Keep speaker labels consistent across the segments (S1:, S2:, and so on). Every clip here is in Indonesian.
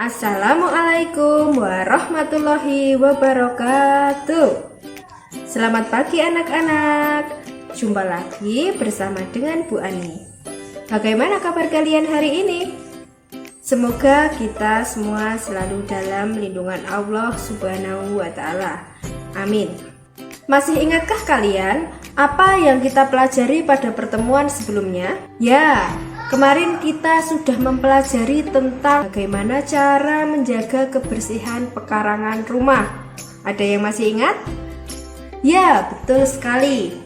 S1: Assalamualaikum warahmatullahi wabarakatuh. Selamat pagi anak-anak. Jumpa lagi bersama dengan Bu Ani. Bagaimana kabar kalian hari ini? Semoga kita semua selalu dalam lindungan Allah Subhanahu wa Ta'ala. Amin. Masih ingatkah kalian apa yang kita pelajari pada pertemuan sebelumnya? Ya, kemarin kita sudah mempelajari tentang bagaimana cara menjaga kebersihan pekarangan rumah. Ada yang masih ingat? Ya, betul sekali.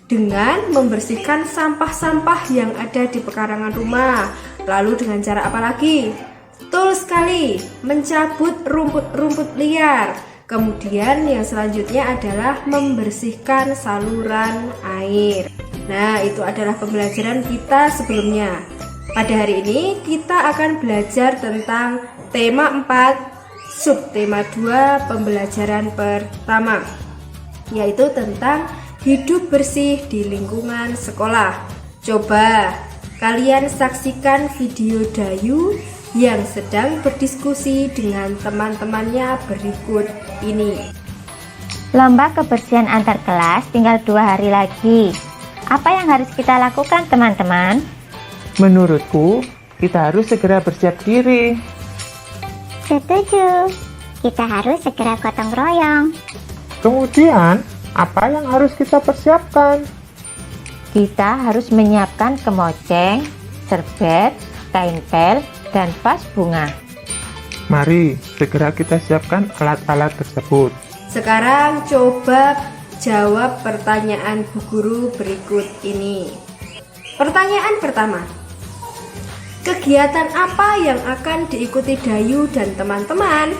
S1: Dengan membersihkan sampah-sampah yang ada di pekarangan rumah. Lalu dengan cara apa lagi? Betul sekali, mencabut rumput-rumput liar. Kemudian yang selanjutnya adalah membersihkan saluran air. Nah, itu adalah pembelajaran kita sebelumnya. Pada hari ini kita akan belajar tentang tema 4, subtema 2 pembelajaran pertama, yaitu tentang hidup bersih di lingkungan sekolah. Coba kalian saksikan video Dayu yang sedang berdiskusi dengan teman-temannya berikut ini.
S2: Lomba kebersihan antar kelas tinggal 2 hari lagi. Apa yang harus kita lakukan, teman-teman?
S3: Menurutku, kita harus segera bersiap diri.
S4: Setuju, kita harus segera gotong royong.
S3: Kemudian, apa yang harus kita persiapkan?
S2: Kita harus menyiapkan kemoceng, serbet, kain pel, dan vas bunga.
S3: Mari segera kita siapkan alat-alat tersebut.
S1: Sekarang coba jawab pertanyaan Bu Guru berikut ini. Pertanyaan pertama. Kegiatan apa yang akan diikuti Dayu dan teman-teman?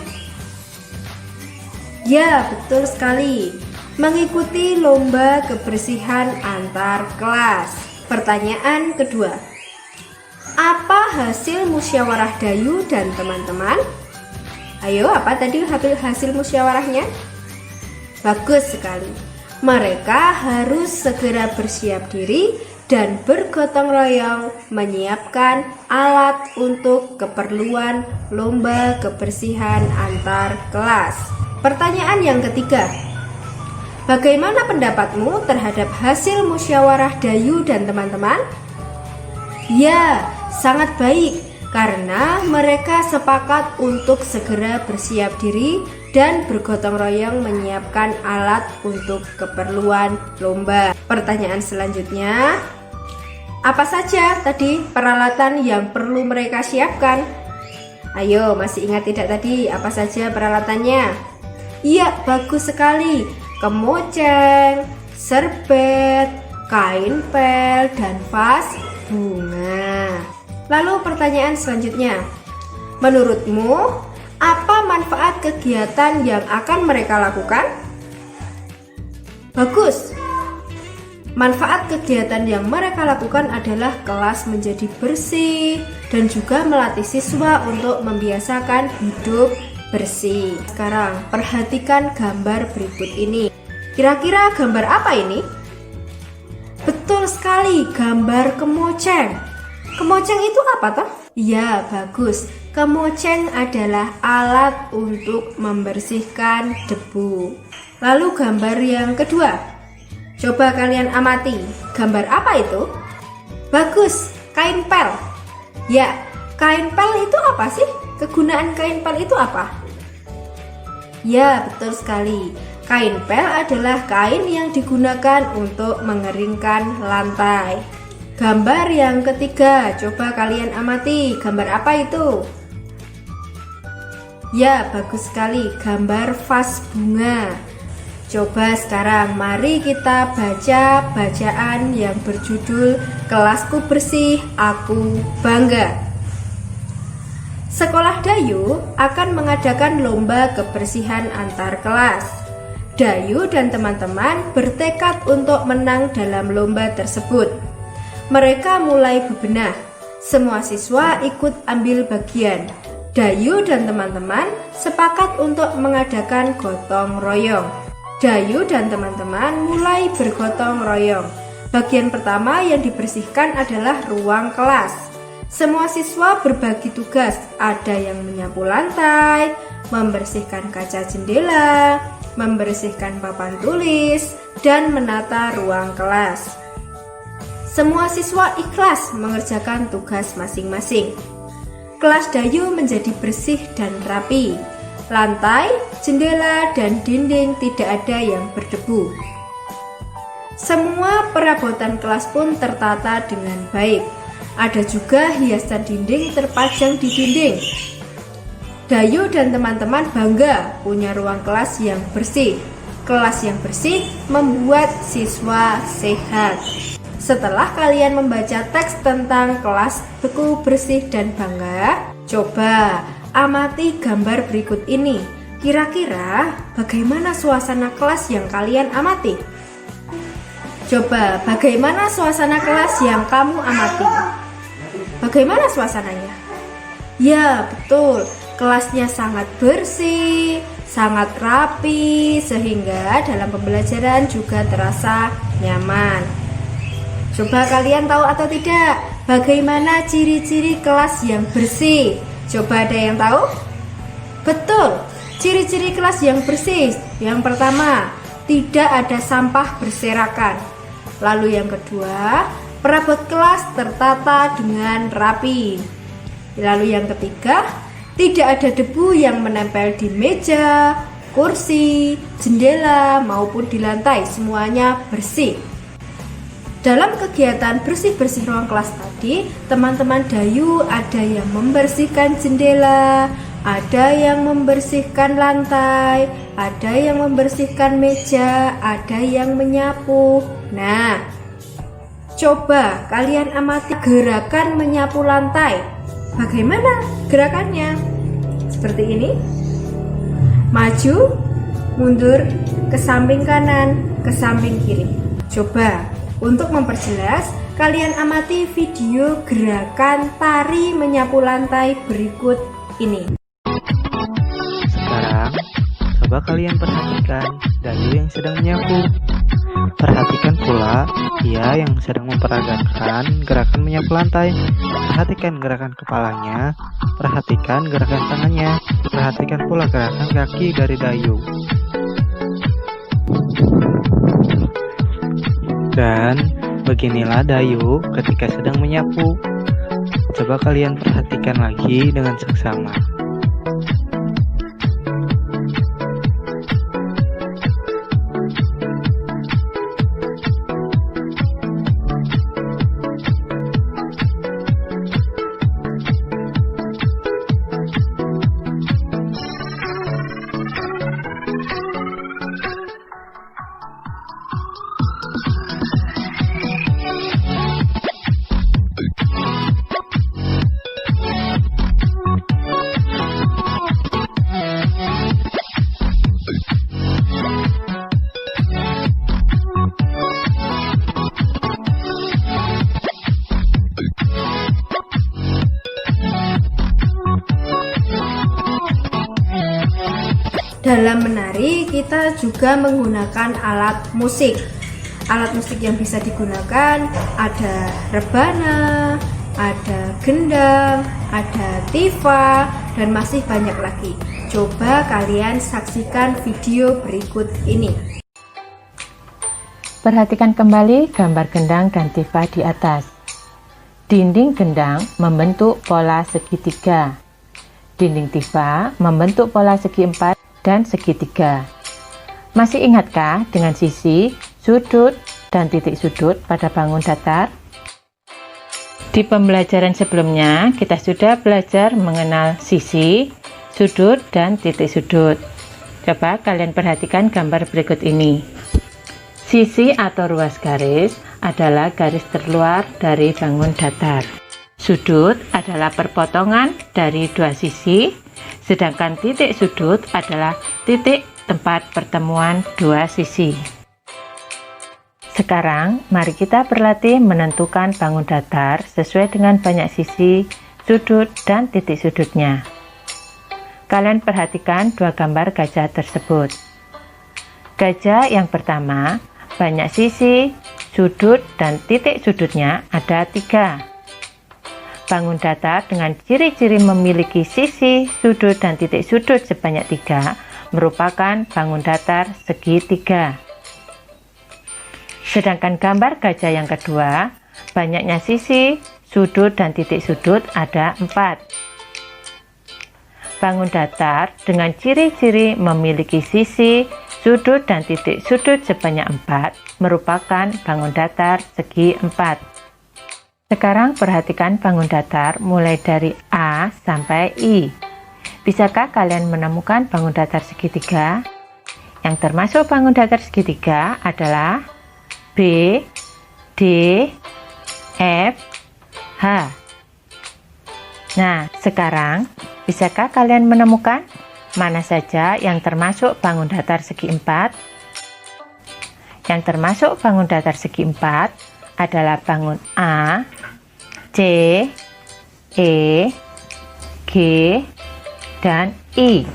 S1: Ya, betul sekali. Mengikuti lomba kebersihan antar kelas. Pertanyaan kedua. Apa hasil musyawarah Dayu dan teman-teman? Ayo, apa tadi hasil musyawarahnya? Bagus sekali. Mereka harus segera bersiap diri dan bergotong royong menyiapkan alat untuk keperluan lomba kebersihan antar kelas. Pertanyaan yang ketiga. Bagaimana pendapatmu terhadap hasil musyawarah Dayu dan teman-teman? Ya, sangat baik karena mereka sepakat untuk segera bersiap diri dan bergotong royong menyiapkan alat untuk keperluan lomba. Pertanyaan selanjutnya, apa saja tadi peralatan yang perlu mereka siapkan? Ayo, masih ingat tidak tadi apa saja peralatannya? Iya, bagus sekali. Kemoceng, serbet, kain pel, dan vas bunga. Lalu pertanyaan selanjutnya, menurutmu apa manfaat kegiatan yang akan mereka lakukan? Bagus. Manfaat kegiatan yang mereka lakukan adalah kelas menjadi bersih dan juga melatih siswa untuk membiasakan hidup bersih. Sekarang perhatikan gambar berikut ini. Kira-kira gambar apa ini? Betul sekali, gambar kemoceng. Kemoceng itu apa toh? Ya, bagus. Kemoceng adalah alat untuk membersihkan debu. Lalu gambar yang kedua. Coba kalian amati. Gambar apa itu? Bagus, kain pel. Ya, kain pel itu apa sih? Kegunaan kain pel itu apa? Ya, betul sekali. Kain pel adalah kain yang digunakan untuk mengeringkan lantai. Gambar yang ketiga, coba kalian amati. Gambar apa itu? Ya, bagus sekali. Gambar vas bunga. Coba sekarang mari kita baca bacaan yang berjudul Kelasku Bersih, Aku Bangga. Sekolah Dayu akan mengadakan lomba kebersihan antar kelas. Dayu dan teman-teman bertekad untuk menang dalam lomba tersebut. Mereka mulai bebenah. Semua siswa ikut ambil bagian. Dayu dan teman-teman sepakat untuk mengadakan gotong royong. Dayu dan teman-teman mulai bergotong royong. Bagian pertama yang dibersihkan adalah ruang kelas. Semua siswa berbagi tugas, ada yang menyapu lantai, membersihkan kaca jendela, membersihkan papan tulis, dan menata ruang kelas. Semua siswa ikhlas mengerjakan tugas masing-masing. Kelas Dayu menjadi bersih dan rapi. Lantai, jendela, dan dinding tidak ada yang berdebu. Semua perabotan kelas pun tertata dengan baik. Ada juga hiasan dinding terpajang di dinding. Dayu dan teman-teman bangga punya ruang kelas yang bersih. Kelas yang bersih membuat siswa sehat. Setelah kalian membaca teks tentang kelas beku, bersih, dan bangga, coba amati gambar berikut ini. Kira-kira bagaimana suasana kelas yang kalian amati? Coba, bagaimana suasana kelas yang kamu amati? Bagaimana suasananya? Ya, betul. Kelasnya sangat bersih, sangat rapi, sehingga dalam pembelajaran juga terasa nyaman. Coba kalian tahu atau tidak, bagaimana ciri-ciri kelas yang bersih? Coba ada yang tahu? Betul, ciri-ciri kelas yang bersih. Yang pertama, tidak ada sampah berserakan. Lalu yang kedua, perabot kelas tertata dengan rapi. Lalu yang ketiga, tidak ada debu yang menempel di meja, kursi, jendela, maupun di lantai. Semuanya bersih. Dalam kegiatan bersih-bersih ruang kelas tadi, teman-teman Dayu ada yang membersihkan jendela, ada yang membersihkan lantai, ada yang membersihkan meja, ada yang menyapu. Nah, coba kalian amati gerakan menyapu lantai. Bagaimana gerakannya? Seperti ini. Maju, mundur, ke samping kanan, ke samping kiri. Coba untuk memperjelas, kalian amati video gerakan tari menyapu lantai berikut ini.
S5: Sekarang, coba kalian perhatikan Dayu yang sedang menyapu. Perhatikan pula dia yang sedang memperagakan gerakan menyapu lantai. Perhatikan gerakan kepalanya, perhatikan gerakan tangannya, perhatikan pula gerakan kaki dari Dayu. Dan beginilah Dayu ketika sedang menyapu. Coba kalian perhatikan lagi dengan seksama.
S1: Dalam menari, kita juga menggunakan alat musik. Alat musik yang bisa digunakan ada rebana, ada gendang, ada tifa, dan masih banyak lagi. Coba kalian saksikan video berikut ini.
S6: Perhatikan kembali gambar gendang dan tifa di atas. Dinding gendang membentuk pola segitiga. Dinding tifa membentuk pola segi empat dan segitiga. Masih ingatkah dengan sisi, sudut, dan titik sudut pada bangun datar? Di pembelajaran sebelumnya, kita sudah belajar mengenal sisi, sudut, dan titik sudut. Coba kalian perhatikan gambar berikut ini. Sisi atau ruas garis adalah garis terluar dari bangun datar. Sudut adalah perpotongan dari dua sisi, sedangkan titik sudut adalah titik tempat pertemuan dua sisi. Sekarang, mari kita berlatih menentukan bangun datar sesuai dengan banyak sisi, sudut, dan titik sudutnya. Kalian perhatikan dua gambar gajah tersebut. Gajah yang pertama, banyak sisi, sudut, dan titik sudutnya ada 3. bangun datar dengan ciri-ciri memiliki sisi, sudut, dan titik sudut sebanyak 3 merupakan bangun datar segitiga. Sedangkan gambar gajah yang kedua, banyaknya sisi, sudut, dan titik sudut ada 4. Bangun datar dengan ciri-ciri memiliki sisi, sudut, dan titik sudut sebanyak 4 merupakan bangun datar segi 4. Sekarang perhatikan bangun datar mulai dari A sampai I. Bisakah kalian menemukan bangun datar segitiga? Yang termasuk bangun datar segitiga adalah B, D, F, H. Nah, sekarang bisakah kalian menemukan mana saja yang termasuk bangun datar segi 4? Yang termasuk bangun datar segi 4 adalah bangun A, C, E, G, dan I.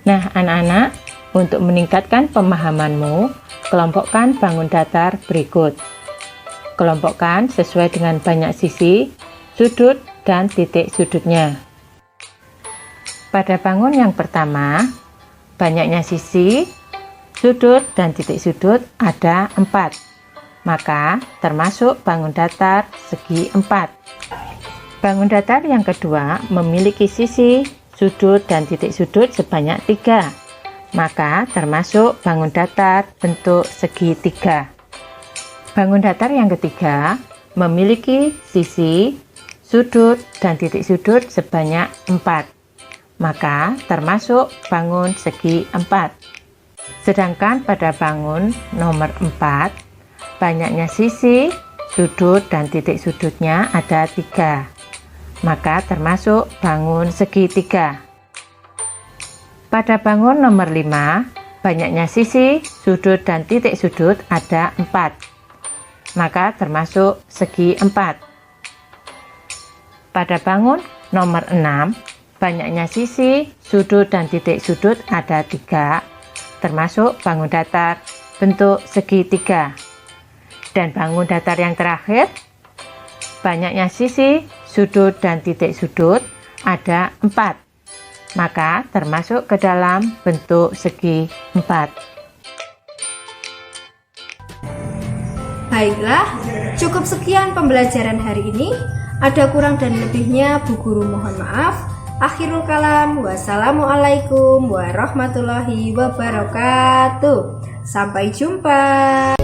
S6: Nah, anak-anak, untuk meningkatkan pemahamanmu, kelompokkan bangun datar berikut. Kelompokkan sesuai dengan banyak sisi, sudut, dan titik sudutnya. Pada bangun yang pertama, banyaknya sisi, sudut, dan titik sudut ada 4, maka termasuk bangun datar segi 4. Bangun datar yang kedua memiliki sisi, sudut, dan titik sudut sebanyak 3, maka termasuk bangun datar bentuk segitiga. Bangun datar yang ketiga memiliki sisi, sudut, dan titik sudut sebanyak 4, maka termasuk bangun segi 4. Sedangkan pada bangun nomor 4, banyaknya sisi, sudut, dan titik sudutnya ada 3, maka termasuk bangun segitiga. Pada bangun nomor 5, banyaknya sisi, sudut, dan titik sudut ada 4, maka termasuk segi 4. Pada bangun nomor 6, banyaknya sisi, sudut, dan titik sudut ada 3, termasuk bangun datar bentuk segitiga. Dan bangun datar yang terakhir, banyaknya sisi, sudut, dan titik sudut ada 4, maka termasuk ke dalam bentuk segi 4.
S1: Baiklah, cukup sekian pembelajaran hari ini. Ada kurang dan lebihnya Bu Guru mohon maaf. Akhirul kalam, wassalamualaikum warahmatullahi wabarakatuh. Sampai jumpa.